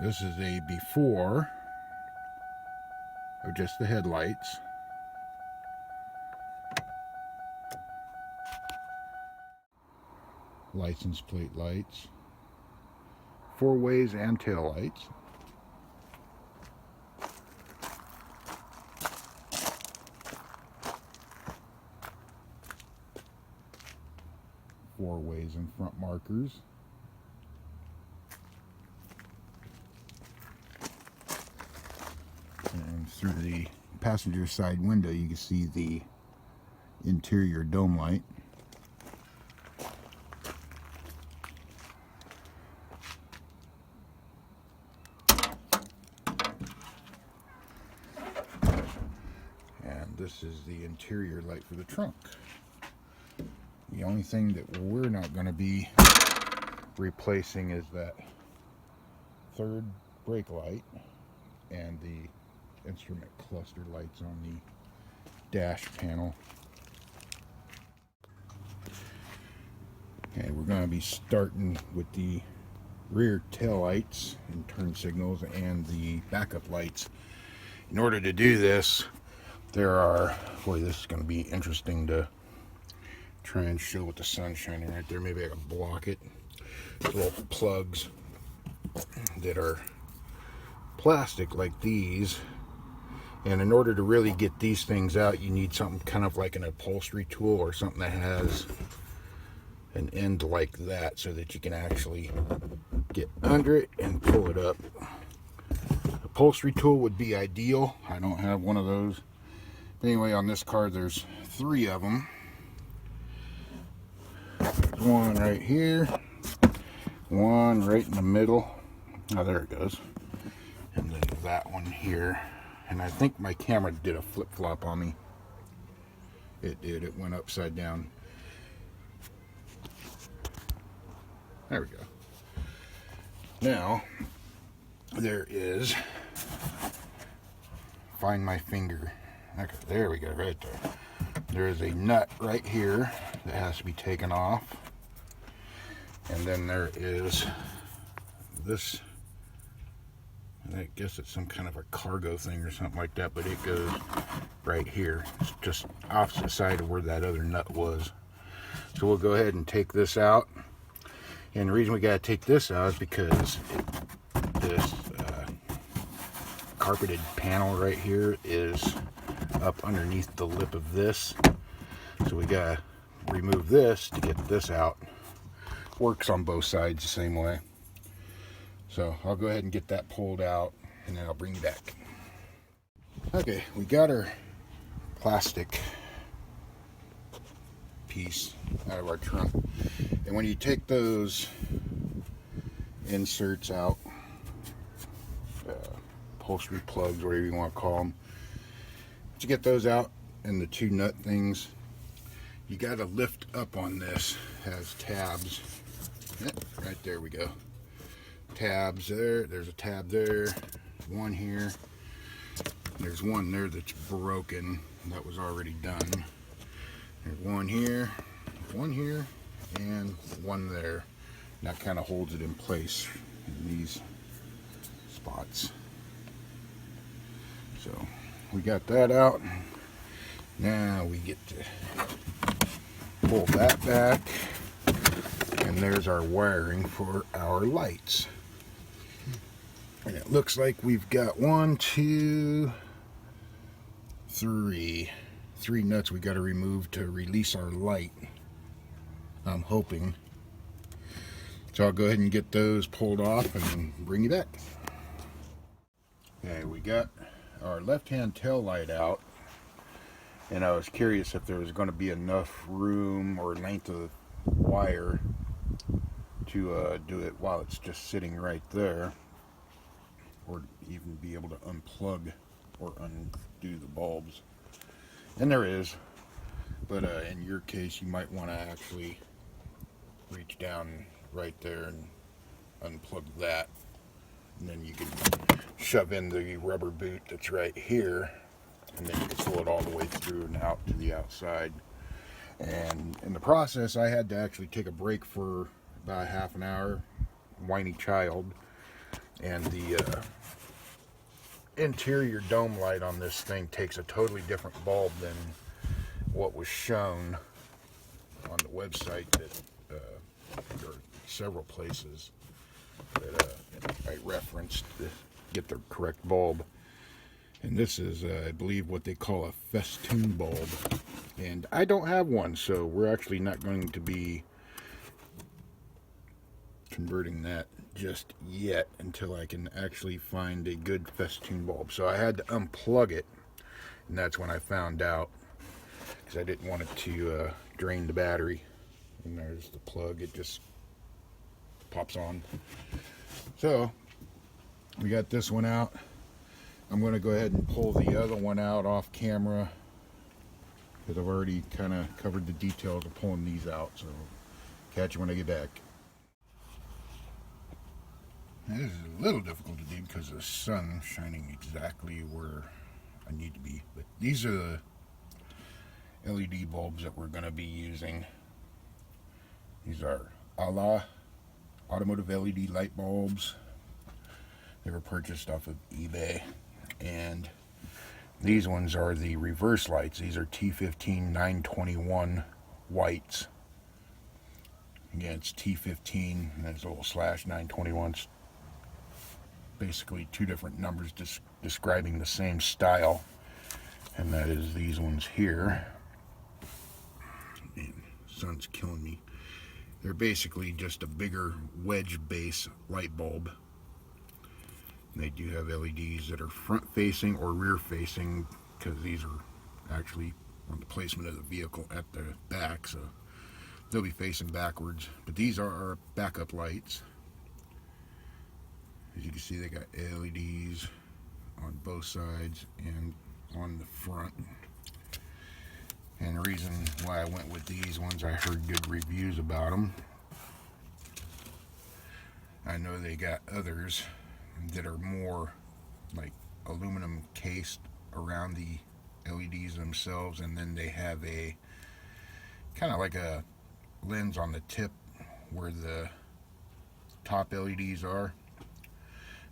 This is a before of just the headlights. License plate lights, 4 ways and tail lights. Four ways and front markers. And through the passenger side window you can see the interior dome light. And this is the interior light for the trunk. The only thing that we're not going to be replacing is that third brake light and the instrument cluster lights on the dash panel. Okay, we're going to be starting with the rear tail lights and turn signals and the backup lights. In order to do this, there are, boy, this is going to be interesting to try and show with the sun shining right there. Maybe I can block it. Little plugs that are plastic like these, and in order to really get these things out you need something kind of like an upholstery tool or something that has an end like that so that you can actually get under it and pull it up. Upholstery tool would be ideal. I don't have one of those. Anyway, on this car there's 3 of them. There's one right here, one right in the middle. Oh, there it goes. And then that one here. And I think my camera did a flip-flop on me. It did. It went upside down. There we go. Now, there is, find my finger. Okay, there we go, right there. There is a nut right here that has to be taken off. And then there is this, I guess it's some kind of a cargo thing or something like that, but it goes right here. It's just opposite side of where that other nut was. So we'll go ahead and take this out. And the reason we got to take this out is because this carpeted panel right here is up underneath the lip of this. So we got to remove this to get this out. Works on both sides the same way. So I'll go ahead and get that pulled out and then I'll bring you back. Okay, we got our plastic piece out of our trunk. And when you take those inserts out, upholstery plugs, whatever you want to call them, to get those out and the 2 nut things, you got to lift up on this. It has tabs. Yep, right there we go. Tabs there. There's a tab there. One here. There's one there that's broken. That was already done. There's one here, and one there. And that kind of holds it in place in these spots. So we got that out. Now we get to pull that back. And there's our wiring for our lights. And it looks like we've got 1, 2, 3 nuts we got to remove to release our light. I'm hoping. So I'll go ahead and get those pulled off and bring you back. Okay, we got our left-hand tail light out. And I was curious if there was going to be enough room or length of wire to do it while it's just sitting right there, or even be able to unplug or undo the bulbs. And there is, but in your case you might want to actually reach down right there and unplug that, and then you can shove in the rubber boot that's right here, and then you can pull it all the way through and out to the outside. And in the process I had to actually take a break for about half an hour. Whiny child. And the interior dome light on this thing takes a totally different bulb than what was shown on the website. That there are several places that I referenced to get the correct bulb. And this is, I believe, what they call a festoon bulb. And I don't have one, so we're actually not going to be converting that just yet until I can actually find a good festoon bulb. So I had to unplug it, and that's when I found out, because I didn't want it to drain the battery. And there's the plug, it just pops on. So we got this one out. I'm going to go ahead and pull the other one out off camera, because I've already kind of covered the details of pulling these out. So catch you when I get back. This is a little difficult to do because the sun's shining exactly where I need to be. But these are the LED bulbs that we're going to be using. These are automotive LED light bulbs. They were purchased off of eBay. And these ones are the reverse lights. These are T15 921 whites. Again, it's T15 and there's a little slash 921s. Basically two different numbers describing the same style. And that is these ones here. Man, the sun's killing me. They're basically just a bigger wedge base light bulb. And they do have LEDs that are front facing or rear facing, because these are actually on the placement of the vehicle at the back, so they'll be facing backwards. But these are our backup lights. As you can see, they got LEDs on both sides and on the front. And the reason why I went with these ones, I heard good reviews about them. I know they got others that are more like aluminum cased around the LEDs themselves, and then they have a kind of like a lens on the tip where the top LEDs are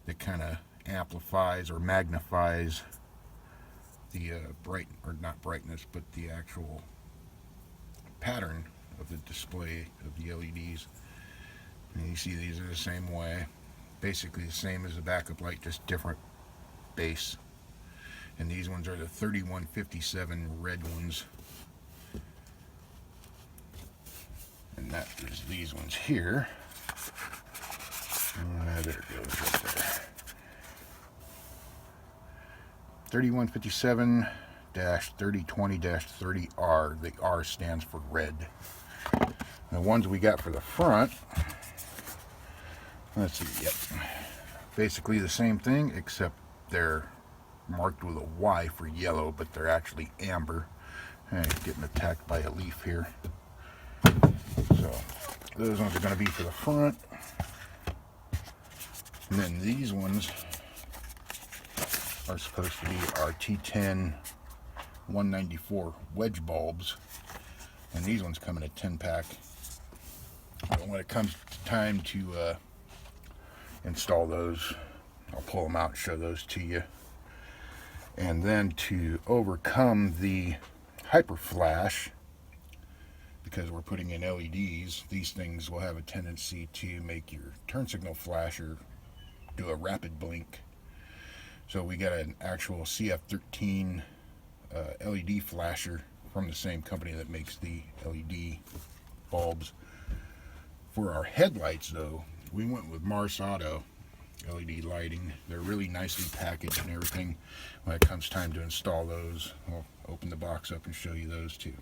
that kind of amplifies or magnifies the not brightness, but the actual pattern of the display of the LEDs. And you see these are the same way, basically the same as the backup light, just different base. And these ones are the 3157 red ones, and that is these ones here. There it goes right there. 3157-3020-30R. The R stands for red. The ones we got for the front, let's see, yep, basically the same thing, except they're marked with a Y for yellow, but they're actually amber. And getting attacked by a leaf here. So those ones are going to be for the front. And then these ones are supposed to be our T10 194 wedge bulbs. And these ones come in a 10-pack. But when it comes time to install those, I'll pull them out and show those to you. And then to overcome the hyper flash, because we're putting in LEDs, these things will have a tendency to make your turn signal flasher do a rapid blink. So we got an actual CF13 LED flasher from the same company that makes the LED bulbs. For our headlights though, we went with Mars Auto LED lighting. They're really nicely packaged and everything. When it comes time to install those, I'll open the box up and show you those too.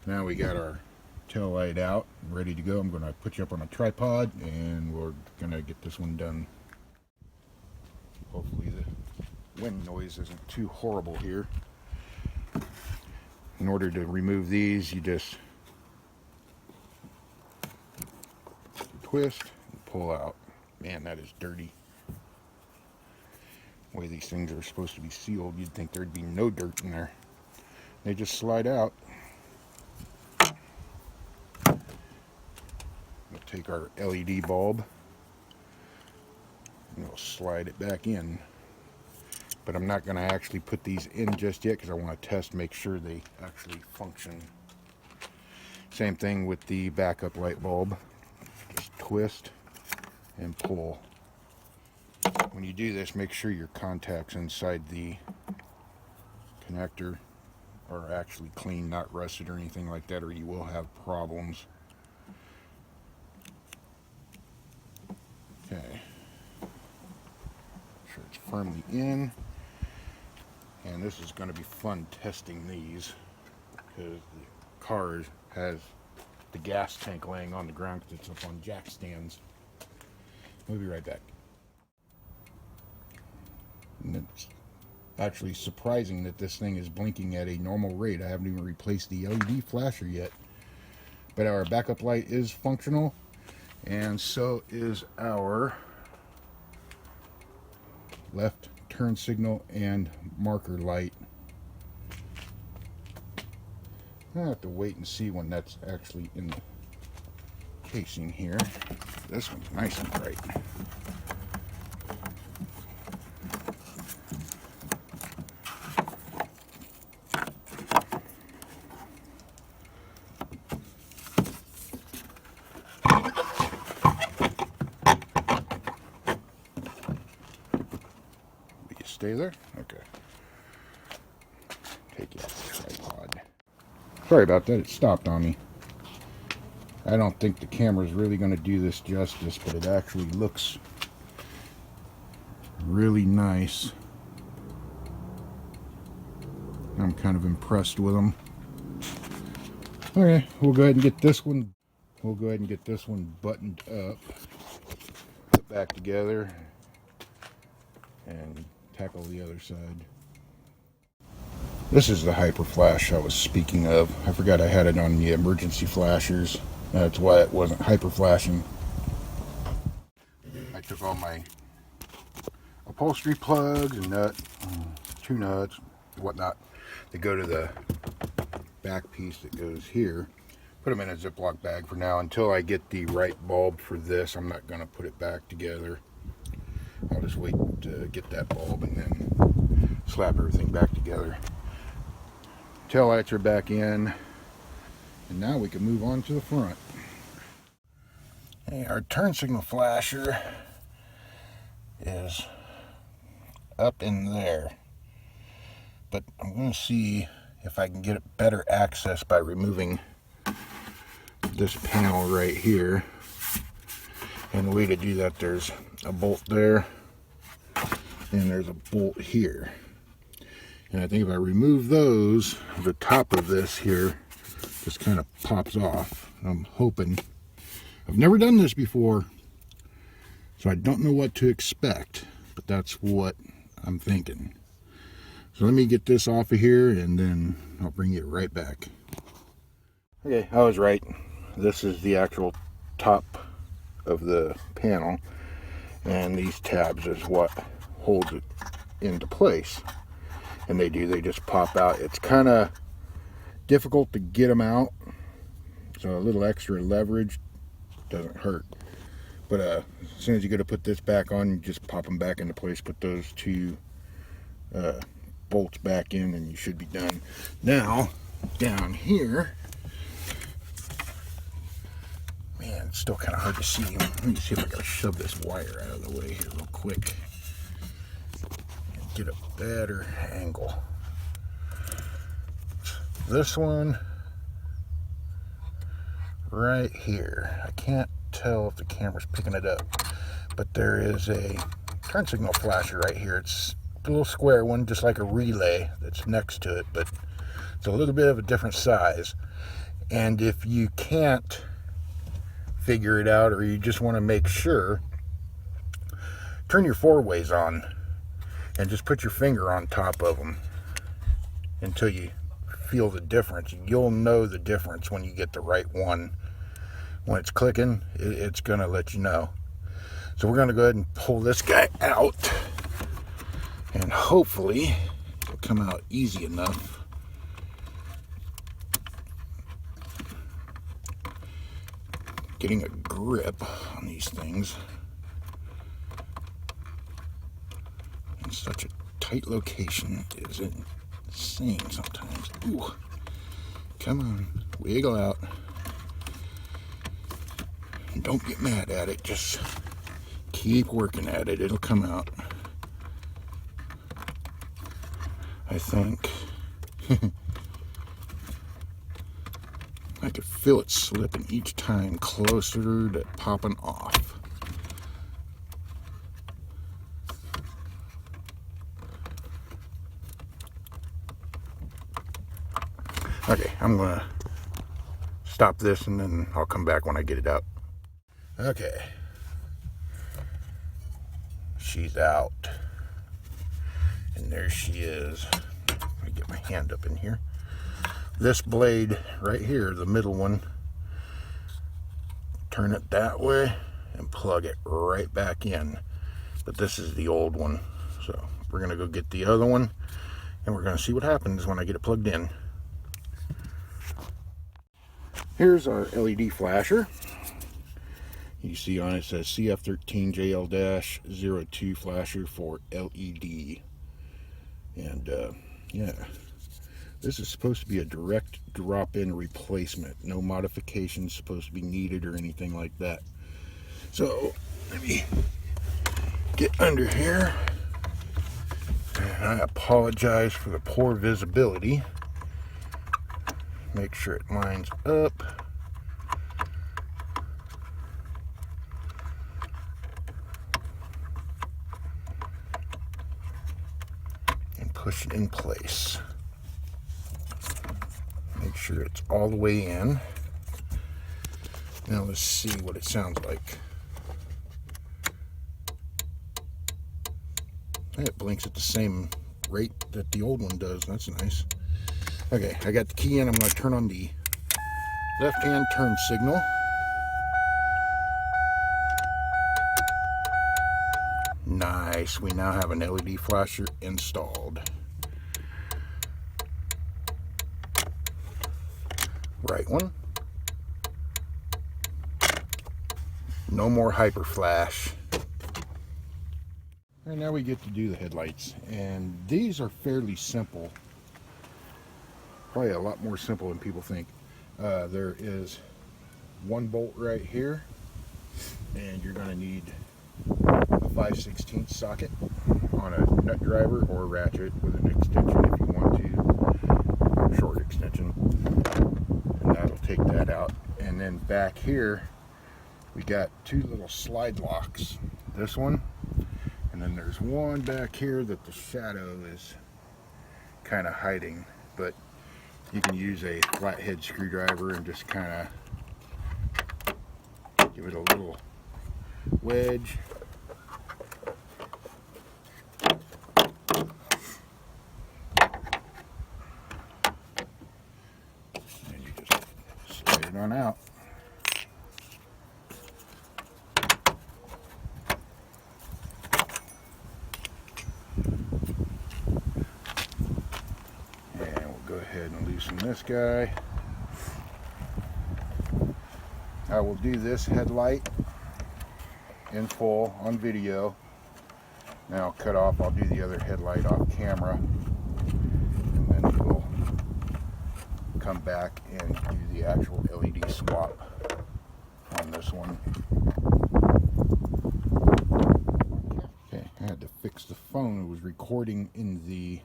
Now we got our tail light out, ready to go. I'm going to put you up on a tripod and we're going to get this one done. Hopefully the wind noise isn't too horrible here. In order to remove these, you just twist and pull out. Man, that is dirty. The way these things are supposed to be sealed, you'd think there'd be no dirt in there. They just slide out. We'll take our LED bulb, we'll slide it back in. But I'm not going to actually put these in just yet because I want to test, make sure they actually function. Same thing with the backup light bulb. Just twist and pull. When you do this, make sure your contacts inside the connector are actually clean, not rusted or anything like that, or you will have problems. Okay. Make sure it's firmly in. And this is going to be fun testing these because the car has the gas tank laying on the ground because it's up on jack stands. We'll be right back. And it's actually surprising that this thing is blinking at a normal rate. I haven't even replaced the LED flasher yet. But our backup light is functional, and so is our left turn signal and marker light. I'll have to wait and see when that's actually in the casing here. This one's nice and bright. Stay there? Okay. Take you off the tripod. Sorry about that, it stopped on me. I don't think the camera's really going to do this justice, but it actually looks really nice. I'm kind of impressed with them. Okay, we'll go ahead and get this one. We'll go ahead and get this one buttoned up, put back together, and tackle the other side. This is the hyper flash I was speaking of. I forgot I had it on the emergency flashers. That's why it wasn't hyper flashing. I took all my upholstery plugs and two nuts, whatnot, that go to the back piece that goes here. Put them in a Ziploc bag for now until I get the right bulb for this. I'm not going to put it back together. I'll just wait to get that bulb and then slap everything back together. Taillights are back in, and now we can move on to the front. Okay, our turn signal flasher is up in there, but I'm going to see if I can get better access by removing this panel right here. And the way to do that, there's a bolt there and there's a bolt here, and I think if I remove those, the top of this here just kind of pops off. I'm hoping, I've never done this before, so I don't know what to expect, but that's what I'm thinking. So let me get this off of here and then I'll bring it right back. Okay, I was right. This is the actual top of the panel, and these tabs is what holds it into place, and they just pop out. It's kind of difficult to get them out, so a little extra leverage doesn't hurt, but as soon as you go to put this back on, you just pop them back into place, put those two bolts back in, and you should be done. Now down here, man, it's still kind of hard to see. Let me see if I gotta shove this wire out of the way here real quick and get a better angle. This one right here, I can't tell if the camera's picking it up, but there is a turn signal flasher right here. It's a little square one, just like a relay that's next to it, but it's a little bit of a different size. And if you can't figure it out, or you just want to make sure, turn your four-ways on and just put your finger on top of them until you feel the difference. You'll know the difference when you get the right one. When it's clicking, it's going to let you know. So we're going to go ahead and pull this guy out, and hopefully it'll come out easy enough. Getting a grip on these things. such a tight location is insane sometimes. Ooh. Come on, wiggle out. Don't get mad at it, just keep working at it, it'll come out. I think. I could feel it slipping each time closer to popping off. Okay, I'm gonna stop this and then I'll come back when I get it out. Okay. She's out. And there she is. Let me get my hand up in here. This blade right here, the middle one, turn it that way and plug it right back in. But this is the old one. So we're gonna go get the other one and we're gonna see what happens when I get it plugged in. Here's our LED flasher. You see on it says CF13JL-02 flasher for LED. And yeah, this is supposed to be a direct drop-in replacement. No modifications supposed to be needed or anything like that. So let me get under here. And I apologize for the poor visibility. Make sure it lines up. Push it in place. Make sure it's all the way in. Now let's see what it sounds like. It blinks at the same rate that the old one does. That's nice. Okay, I got the key in. I'm going to turn on the left-hand turn signal. Nice. We now have an LED flasher installed. Right one. No more hyper flash. And now we get to do the headlights. And these are fairly simple. Probably a lot more simple than people think. There is one bolt right here. And you're going to need a 5/16 socket on a nut driver or ratchet with an extension if you want to, short extension, and that'll take that out. And then back here we got two little slide locks, this one, and then there's one back here that the shadow is kind of hiding, but you can use a flathead screwdriver and just kind of give it a little wedge. And you just slide it on out. And we'll go ahead and loosen this guy. I will do this headlight in full on video. Now I'll cut off, I'll do the other headlight off camera, and then we'll come back and do the actual LED swap on this one. Okay, I had to fix the phone. It was recording in the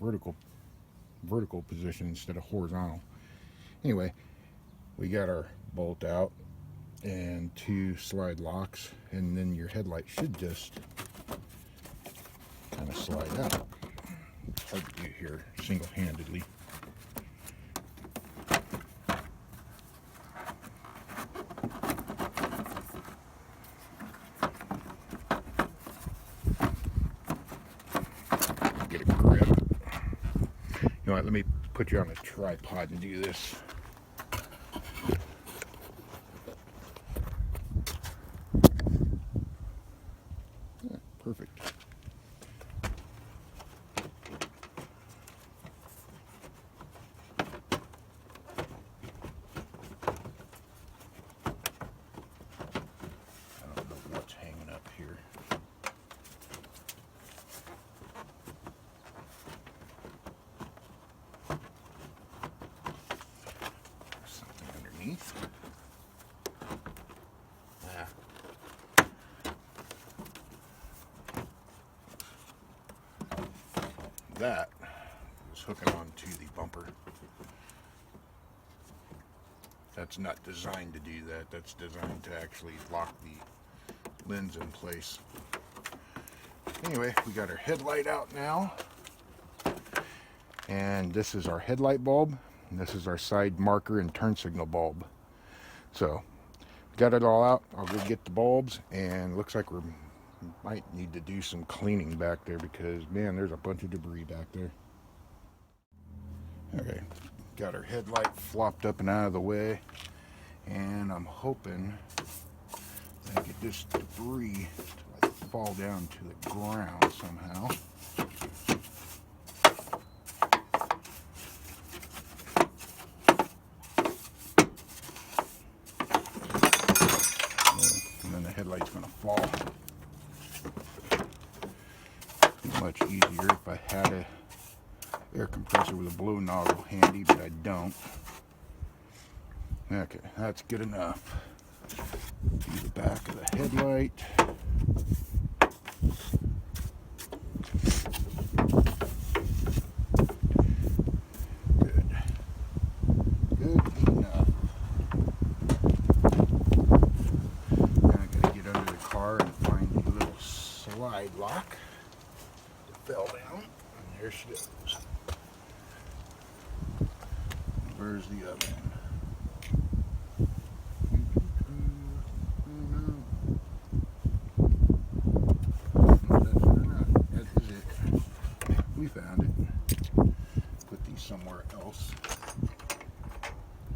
vertical position instead of horizontal. Anyway, we got our bolt out and two slide locks, and then your headlight should just kind of slide out. It's hard to do here single-handedly. Get a grip. You know what, let me put you on a tripod and do this. Perfect. I don't know what's hanging up here. underneath. That is hooking onto the bumper. That's not designed to do that. That's designed to actually lock the lens in place. Anyway, we got our headlight out now. And this is our headlight bulb. And this is our side marker and turn signal bulb. So, got it all out. I'll go get the bulbs, and looks like we might need to do some cleaning back there because, man, there's a bunch of debris back there. Okay, got our headlight flopped up and out of the way, and I'm hoping that I get this debris to like fall down to the ground somehow. And then the headlight's going to fall. Be much easier if I had a air compressor with a blow nozzle handy, but I don't. Okay, that's good enough. See the back of the headlight. Good. Good enough. Now I gotta get under the car and find the little slide lock that fell down. And there she goes. Where's the other one? That is it. We found it. Put these somewhere else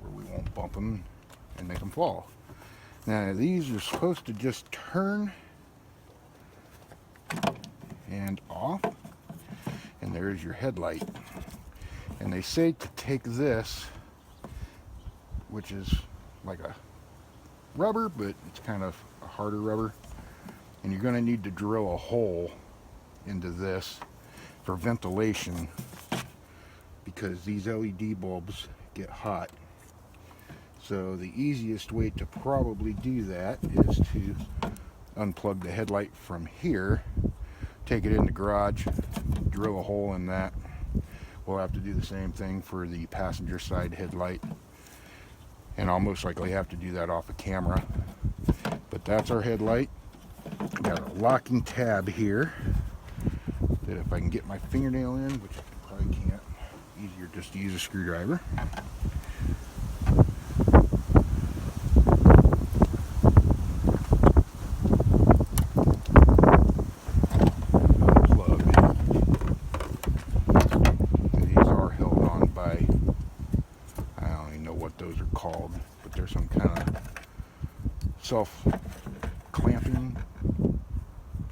where we won't bump them and make them fall. Now these are supposed to just turn and off, and there's your headlight. And they say to take this, which is like a rubber, but it's kind of a harder rubber, and you're going to need to drill a hole into this for ventilation because these LED bulbs get hot. So the easiest way to probably do that is to unplug the headlight from here, take it in the garage, drill a hole in that. We'll have to do the same thing for the passenger side headlight, and I'll most likely have to do that off a camera. But that's our headlight. Got a locking tab here that if I can get my fingernail in, which I probably can't, easier just to use a screwdriver. Some kind of self-clamping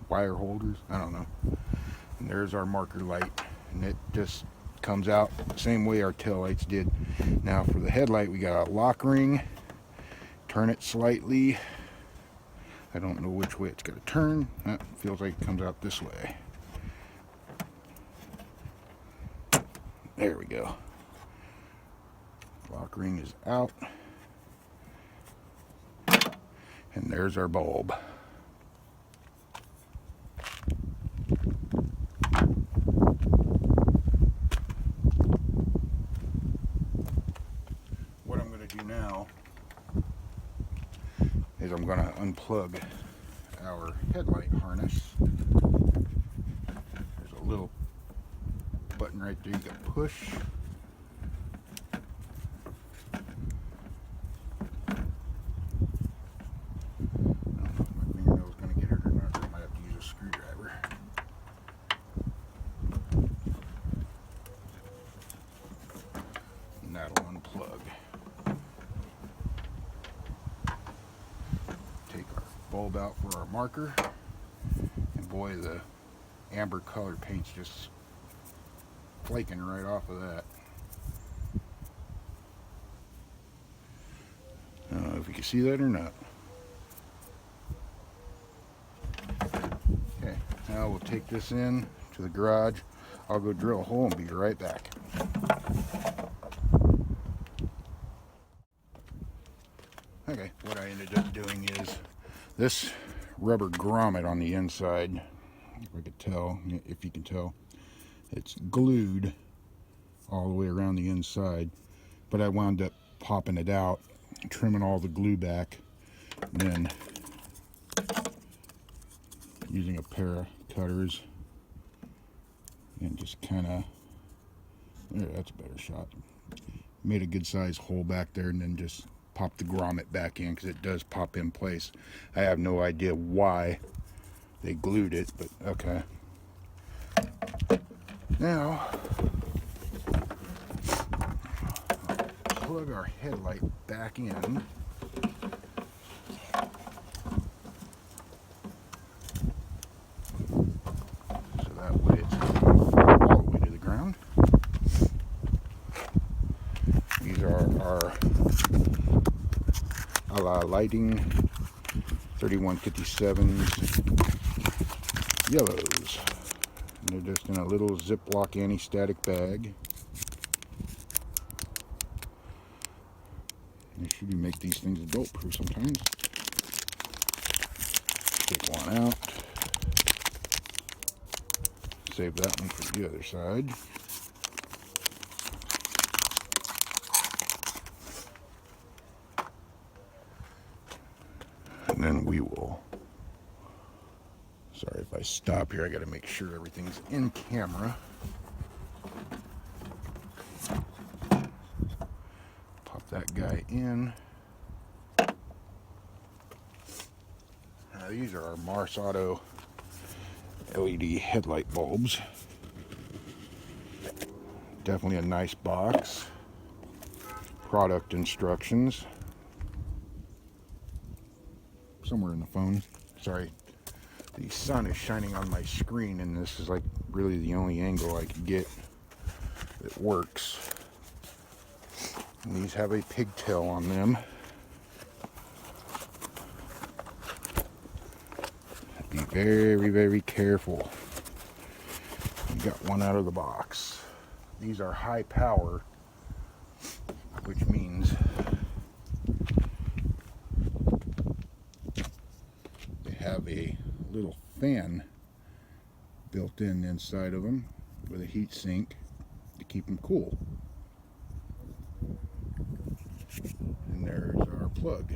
wire holders, I don't know. And there's our marker light, and it just comes out the same way our tail lights did. Now for the headlight, we got a lock ring. Turn it slightly. I don't know which way it's going to turn. That feels like it comes out this way. There we go. Lock ring is out. And there's our bulb. What I'm going to do now is I'm going to unplug our headlight harness. There's a little button right there you can push. Bulb out for our marker, and boy, the amber color paint's just flaking right off of that. I don't know if you can see that or not. Okay, now we'll take this in to the garage. I'll go drill a hole and be right back. Okay, what I ended up doing is this rubber grommet on the inside, if I could tell, if you can tell, it's glued all the way around the inside, but I wound up popping it out, trimming all the glue back, and then using a pair of cutters and just kind of, there, that's a better shot, made a good size hole back there, and then just pop the grommet back in, because it does pop in place. I have no idea why they glued it, but okay. Now plug our headlight back in. So that way it's all the way to the ground. These are our lighting 3157s yellows. And they're just in a little Ziploc anti-static bag. They should make these things adult proof sometimes. Take one out. Save that one for the other side. And then we will, sorry if I stop here, I got to make sure everything's in camera. Pop that guy in. Now these are our Mars Auto LED headlight bulbs. Definitely a nice box. Product instructions. Somewhere in the phone. Sorry. The sun is shining on my screen, and this is like really the only angle I can get that works. And these have a pigtail on them. Be very, very careful. You got one out of the box. These are high power, which means they have a little fan built in inside of them with a heat sink to keep them cool. And there's our plug.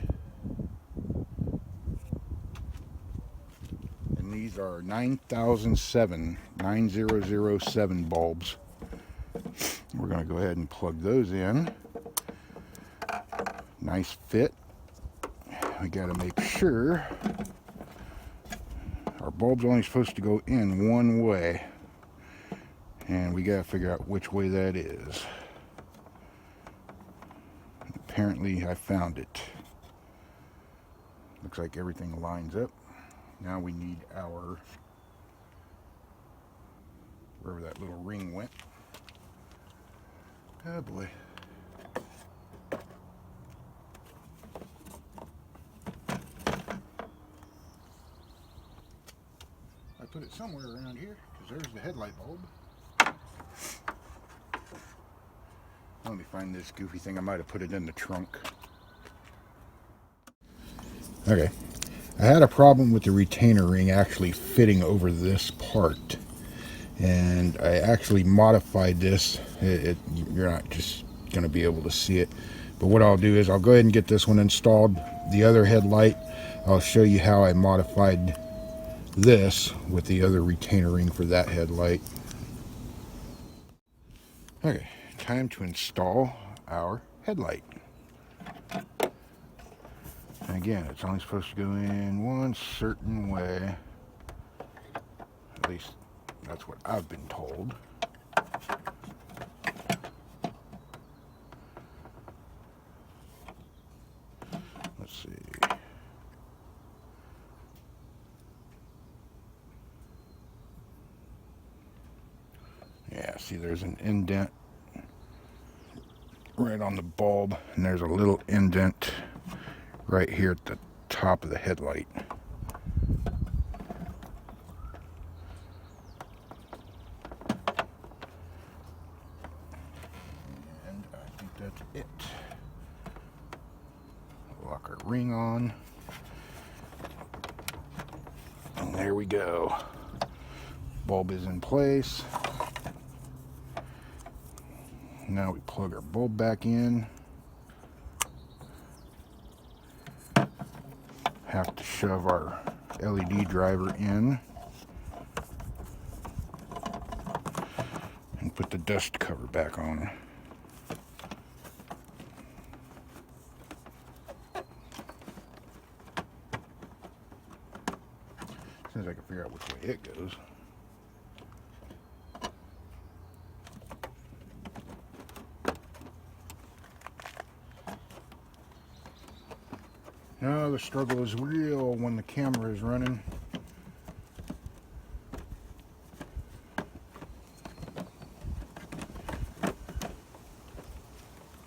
And these are 9007 bulbs. We're going to go ahead and plug those in. Nice fit. We got to make sure our bulb's only supposed to go in one way, and we got to figure out which way that is. Apparently I found it. Looks like everything lines up. Now we need our, wherever that little ring went. Oh boy. I put it somewhere around here, because there's the headlight bulb. Let me find this goofy thing. I might have put it in the trunk. Okay. I had a problem with the retainer ring actually fitting over this part. And I actually modified this. You're not just going to be able to see it. But what I'll do is I'll go ahead and get this one installed. The other headlight, I'll show you how I modified this with the other retainer ring for that headlight. Okay, time to install our headlight. And again, it's only supposed to go in one certain way. At least that's what I've been told. Let's see. Yeah, see, there's an indent right on the bulb, and there's a little indent right here at the top of the headlight. And I think that's it. Lock our ring on. And there we go. Bulb is in place. Now we plug our bulb back in. Have to shove our LED driver in. And put the dust cover back on. As soon as I can figure out which way it goes. No, the struggle is real when the camera is running.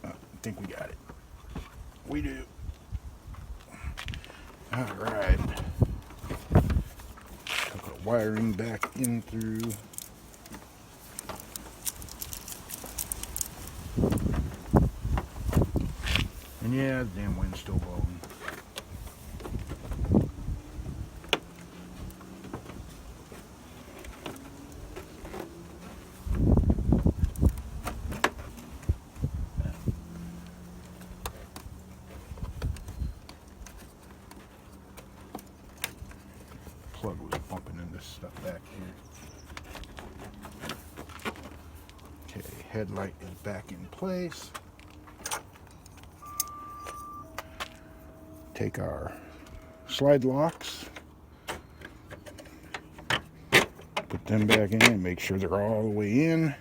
I think we got it. We do. All right. Took our wiring back in through. And yeah, the damn wind's still blowing. Plug was bumping into stuff back here. Okay, headlight is back in place. Take our slide locks, put them back in and make sure they're all the way in.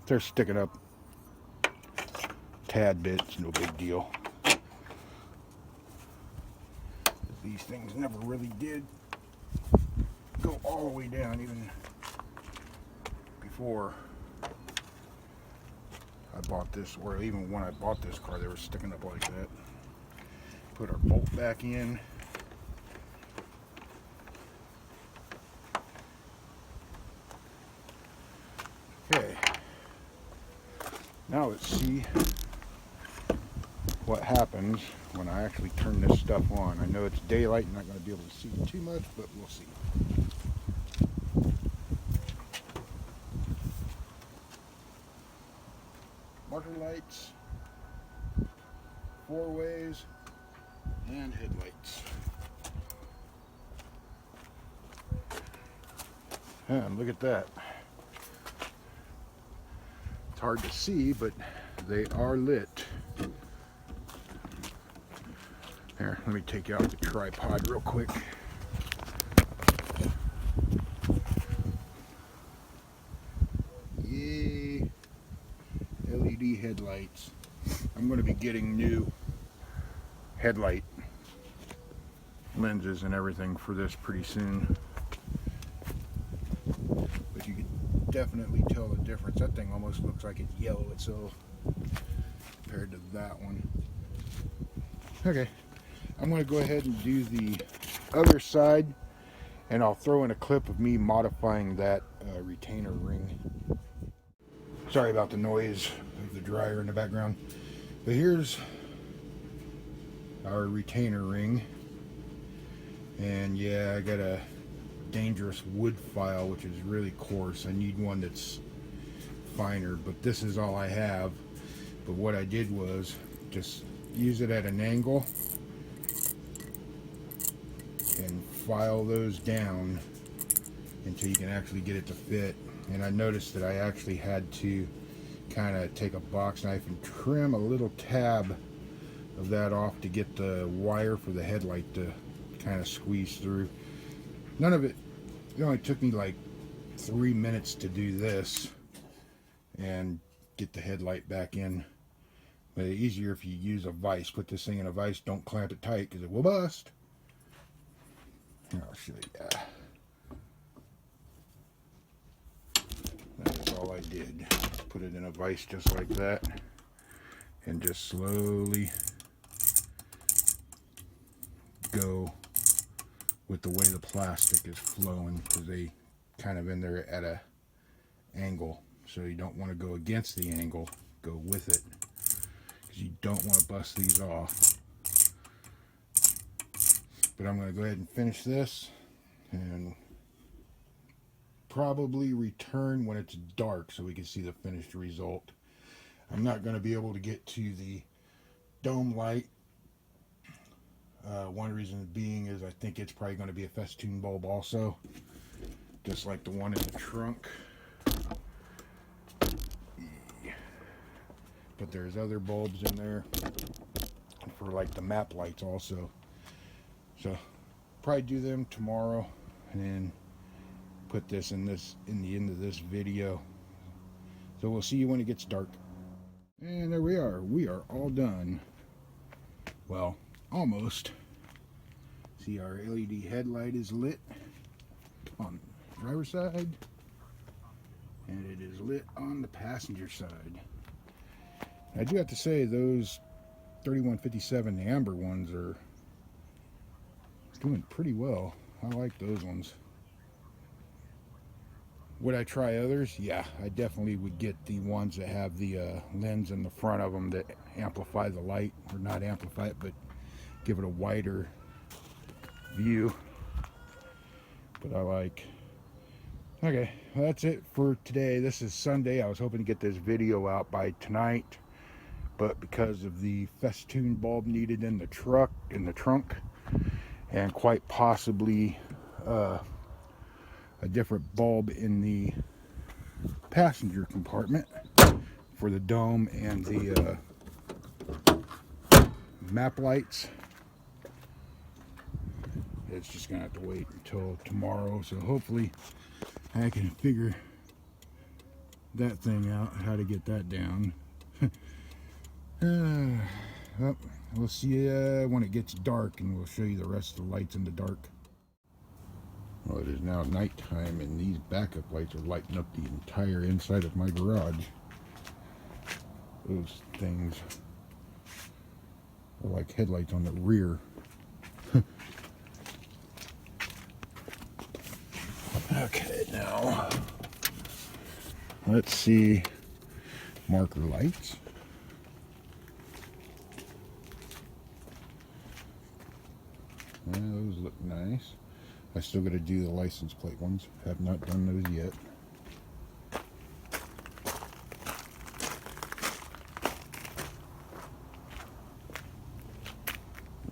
If they're sticking up tad bit, it's no big deal. These things never really did go all the way down, even before I bought this, or even when I bought this car, they were sticking up like that. Put our bolt back in. Okay. Now let's see what happens when I actually turn this stuff on. I know it's daylight, I'm not going to be able to see too much, but we'll see. Marker lights, 4 ways, and headlights. And look at that. It's hard to see, but they are lit. Here, let me take out the tripod real quick. Yay! LED headlights. I'm going to be getting new headlight lenses and everything for this pretty soon. But you can definitely tell the difference. That thing almost looks like it's yellow itself compared to that one. Okay, I'm going to go ahead and do the other side, and I'll throw in a clip of me modifying that retainer ring. Sorry about the noise of the dryer in the background. But here's our retainer ring. And yeah, I got a dangerous wood file, which is really coarse. I need one that's finer, but this is all I have. But what I did was just use it at an angle and file those down until you can actually get it to fit. And I noticed that I actually had to kind of take a box knife and trim a little tab of that off to get the wire for the headlight to kind of squeeze through. None of it, it only took me like 3 minutes to do this and get the headlight back in. But it's easier if you use a vise. Put this thing in a vise, don't clamp it tight because it will bust. Here, I'll show you. That is all I did. Put it in a vise just like that and just slowly go with the way the plastic is flowing, because they kind of in there at a angle, so you don't want to go against the angle, go with it, because you don't want to bust these off. But I'm going to go ahead and finish this and probably return when it's dark so we can see the finished result. I'm not going to be able to get to the dome light. One reason being is I think it's probably going to be a festoon bulb also, just like the one in the trunk. But there's other bulbs in there for like the map lights also. So probably do them tomorrow and then put this in the end of this video. So we'll see you when it gets dark. And there we are. We are all done. Well, almost. See, our LED headlight is lit on the driver's side, and it is lit on the passenger side. I do have to say, those 3157 amber ones are doing pretty well. I like those ones. Would I try others? Yeah, I definitely would get the ones that have the lens in the front of them that amplify the light, or not amplify it, but give it a wider view. But I like. Okay, well, that's it for today. This is Sunday. I was hoping to get this video out by tonight, but because of the festoon bulb needed in the trunk, and quite possibly a different bulb in the passenger compartment for the dome and the map lights, it's just gonna have to wait until tomorrow. So hopefully I can figure that thing out, how to get that down. Well, we'll see you when it gets dark, and we'll show you the rest of the lights in the dark. Well, it is now nighttime, and these backup lights are lighting up the entire inside of my garage. Those things are like headlights on the rear. Okay, now let's see marker lights. Yeah, those look nice. I still got to do the license plate ones. Have not done those yet.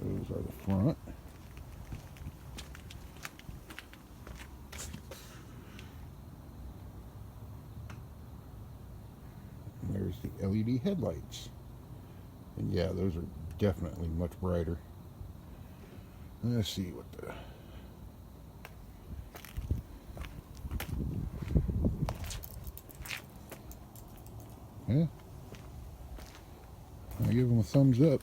Those are the front. And there's the LED headlights. And yeah, those are definitely much brighter. Let's see what the... Yeah, I give them a thumbs up.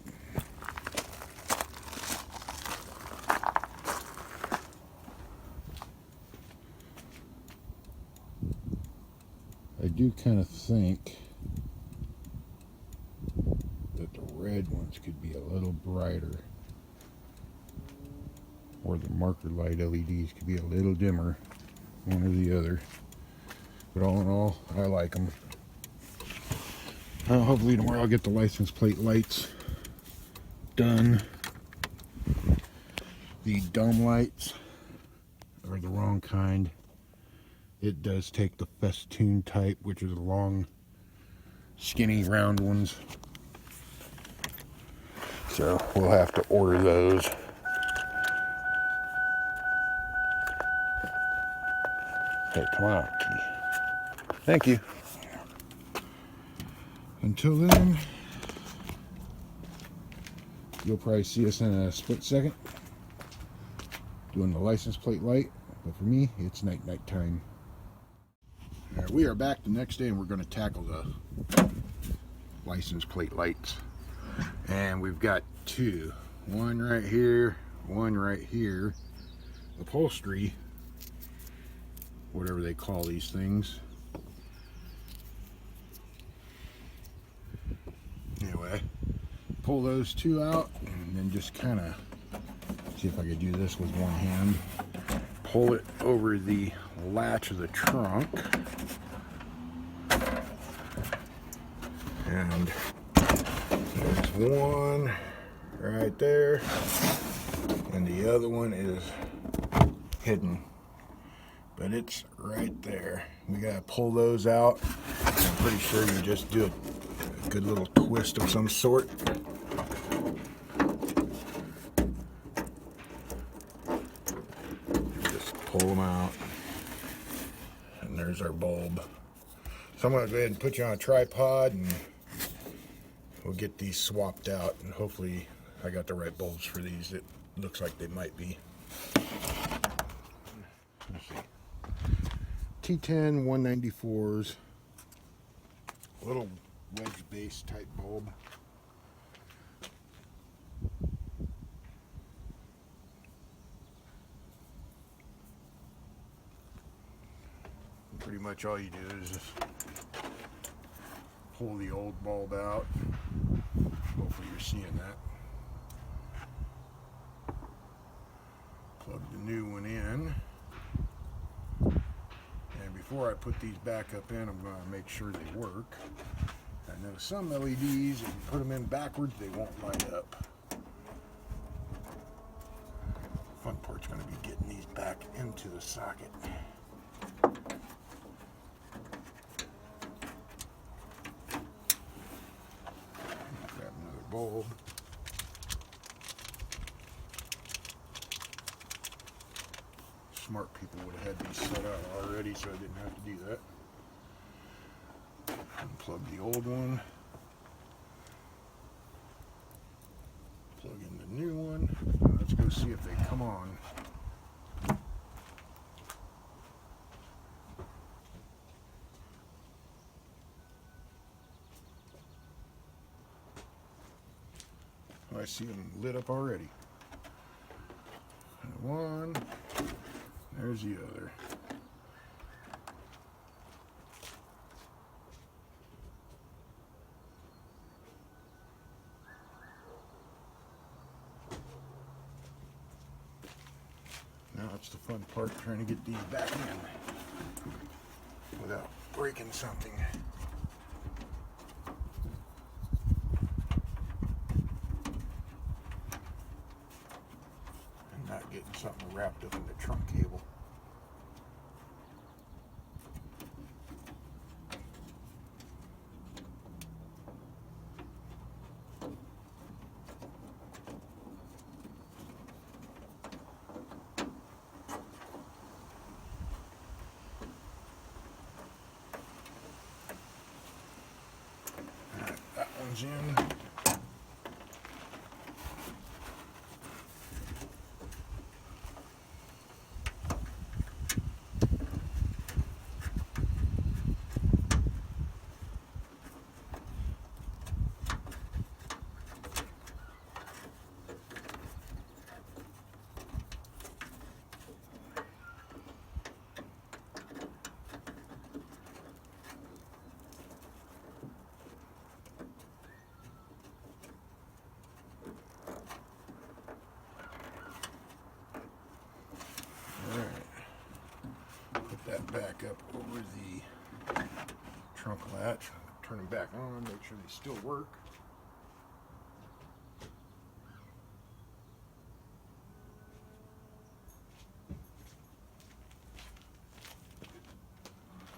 I do kind of think that the red ones could be a little brighter, or the marker light LEDs could be a little dimmer, one or the other. But all in all, I like them. Hopefully tomorrow I'll get the license plate lights done. The dome lights are the wrong kind. It does take the festoon type, which is the long, skinny, round ones. So we'll have to order those. Hey, come on, kitty. Thank you. Until then, you'll probably see us in a split second doing the license plate light, but for me, it's night time. All right, we are back the next day, and we're going to tackle the license plate lights. And we've got two, one right here, one right here. Upholstery, whatever they call these things. Anyway, pull those two out, and then just kind of see if I could do this with one hand. Pull it over the latch of the trunk, and there's one right there. And the other one is hidden, but it's right there. We gotta pull those out. I'm pretty sure you just do a good little twist of some sort. Just pull them out, and there's our bulb. So I'm gonna go ahead and put you on a tripod, and we'll get these swapped out, and hopefully I got the right bulbs for these. It looks like they might be. Let's see. T10 194s, little wedge base type bulb. Pretty much all you do is just pull the old bulb out. Hopefully you're seeing that. Plug the new one in. And before I put these back up in, I'm going to make sure they work. I know some LEDs, if you put them in backwards, they won't light up. The fun part's going to be getting these back into the socket. Grab another bulb. Smart people would have had these set out already, so I didn't have to do that. Unplug the old one. Plug in the new one. Now let's go see if they come on. I see them lit up already. One. There's the other. Now it's the fun part, trying to get these back in without breaking something. And not getting something wrapped up in the trunk cable. That one's in. That back up over the trunk latch, turn them back on, make sure they still work.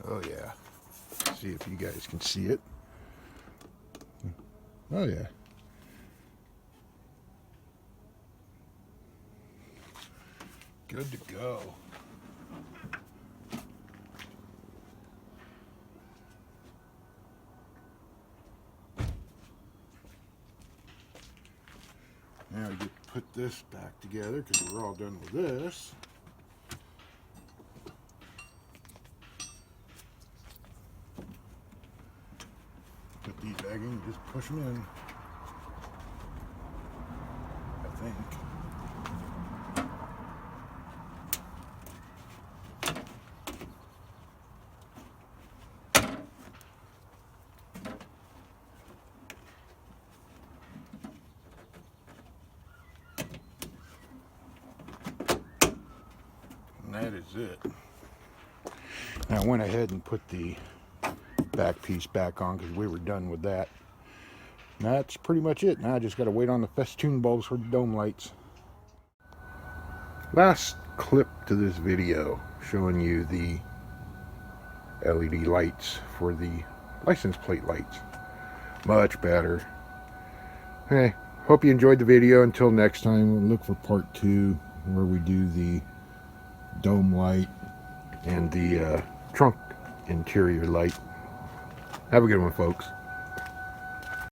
Oh yeah, see if you guys can see it. Oh yeah. Good to go. Now we get to put this back together because we're all done with this. Put these back in, just push them in. I think. That is it. Now I went ahead and put the back piece back on because we were done with that. And that's pretty much it. Now I just got to wait on the festoon bulbs for the dome lights. Last clip to this video showing you the LED lights for the license plate lights. Much better. Hey, hope you enjoyed the video. Until next time, we'll look for part 2 where we do the dome light and the trunk interior light. Have a good one, folks.